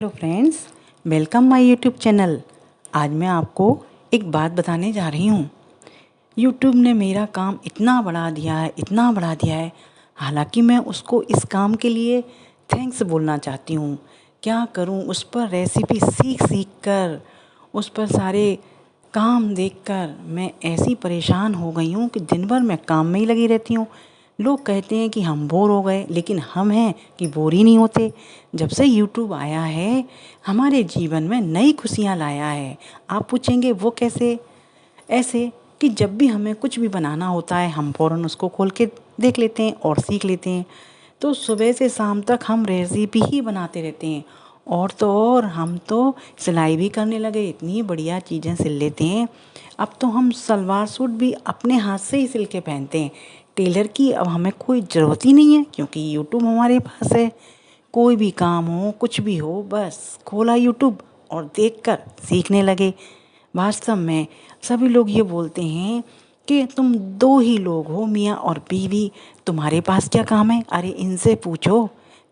Hello friends, welcome my YouTube channel. आज मैं आपको एक बात बताने जा रही हूँ। यूट्यूब ने मेरा काम इतना बढ़ा दिया है, इतना बढ़ा दिया है। हालांकि मैं उसको इस काम के लिए थैंक्स बोलना चाहती हूँ। क्या करूँ, उस पर रेसिपी सीख सीख कर, उस पर सारे काम देखकर मैं ऐसी परेशान हो गई हूँ कि दिन भर मैं काम में ही लगी रहती हूँ। लोग कहते हैं कि हम बोर हो गए, लेकिन हम हैं कि बोर ही नहीं होते। जब से यूट्यूब आया है हमारे जीवन में नई खुशियाँ लाया है। आप पूछेंगे वो कैसे? ऐसे कि जब भी हमें कुछ भी बनाना होता है हम फ़ौरन उसको खोल के देख लेते हैं और सीख लेते हैं। तो सुबह से शाम तक हम रेसिपी ही बनाते रहते हैं। और तो और हम तो सिलाई भी करने लगे, इतनी बढ़िया चीज़ें सिल लेते हैं। अब तो हम सलवार सूट भी अपने हाथ से ही सिल के पहनते हैं। टेलर की अब हमें कोई ज़रूरत ही नहीं है, क्योंकि यूट्यूब हमारे पास है। कोई भी काम हो, कुछ भी हो, बस खोला यूट्यूब और देखकर सीखने लगे। वास्तव में सभी लोग ये बोलते हैं कि तुम दो ही लोग हो, मियाँ और बीवी, तुम्हारे पास क्या काम है? अरे इनसे पूछो,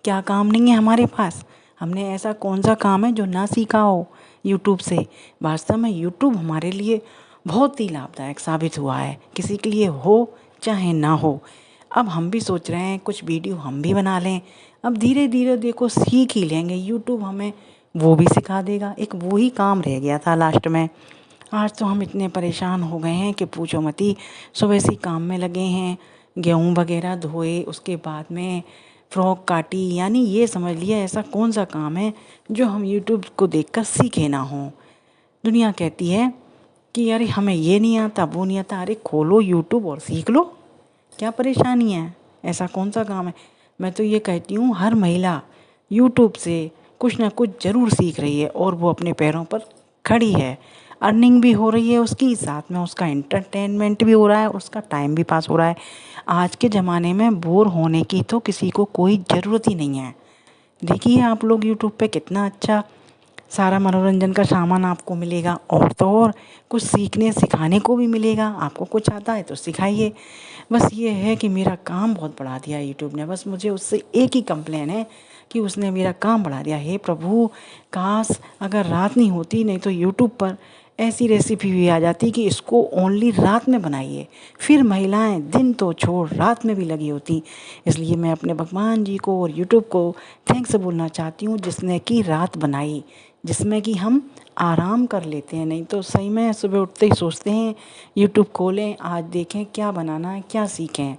क्या काम नहीं है हमारे पास। हमने ऐसा कौन सा काम है जो ना सीखा हो यूट्यूब से। वास्तव में यूट्यूब हमारे लिए बहुत ही लाभदायक साबित हुआ है, किसी के लिए हो चाहे ना हो। अब हम भी सोच रहे हैं कुछ वीडियो हम भी बना लें। अब धीरे धीरे देखो सीख ही लेंगे, यूट्यूब हमें वो भी सिखा देगा। एक वो ही काम रह गया था लास्ट में। आज तो हम इतने परेशान हो गए हैं कि पूछो मत ही। सुबह से काम में लगे हैं, गेहूँ वगैरह धोए, उसके बाद में फ्रॉक काटी। यानी ये समझ लिया ऐसा कौन सा काम है जो हम यूट्यूब को देखकर सीखे ना हों। दुनिया कहती है कि अरे हमें ये नहीं आता, वो नहीं आता। अरे खोलो यूट्यूब और सीख लो, क्या परेशानी है? ऐसा कौन सा काम है? मैं तो ये कहती हूँ हर महिला यूट्यूब से कुछ ना कुछ ज़रूर सीख रही है और वो अपने पैरों पर खड़ी है। अर्निंग भी हो रही है उसकी, साथ में उसका एंटरटेनमेंट भी हो रहा है, उसका टाइम भी पास हो रहा है। आज के ज़माने में बोर होने की तो किसी को कोई ज़रूरत ही नहीं है। देखिए आप लोग यूट्यूब पे कितना अच्छा सारा मनोरंजन का सामान आपको मिलेगा, और तो और कुछ सीखने सिखाने को भी मिलेगा। आपको कुछ आता है तो सिखाइए। बस ये है कि मेरा काम बहुत बढ़ा दिया यूट्यूब ने। बस मुझे उससे एक ही कंप्लेन है कि उसने मेरा काम बढ़ा दिया। हे प्रभु, काश अगर रात नहीं होती, नहीं तो यूट्यूब पर ऐसी रेसिपी भी आ जाती कि इसको ओनली रात में बनाइए। फिर महिलाएं दिन तो छोड़ रात में भी लगी होती। इसलिए मैं अपने भगवान जी को और यूट्यूब को थैंक्स बोलना चाहती हूँ, जिसने कि रात बनाई, जिसमें कि हम आराम कर लेते हैं। नहीं तो सही में सुबह उठते ही सोचते हैं यूट्यूब खोलें, आज देखें क्या बनाना है, क्या सीखें।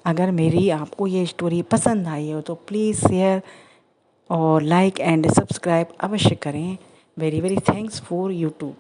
अगर मेरी आपको ये स्टोरी पसंद आई हो तो प्लीज़ शेयर और लाइक एंड सब्सक्राइब अवश्य करें। Very very thanks for YouTube.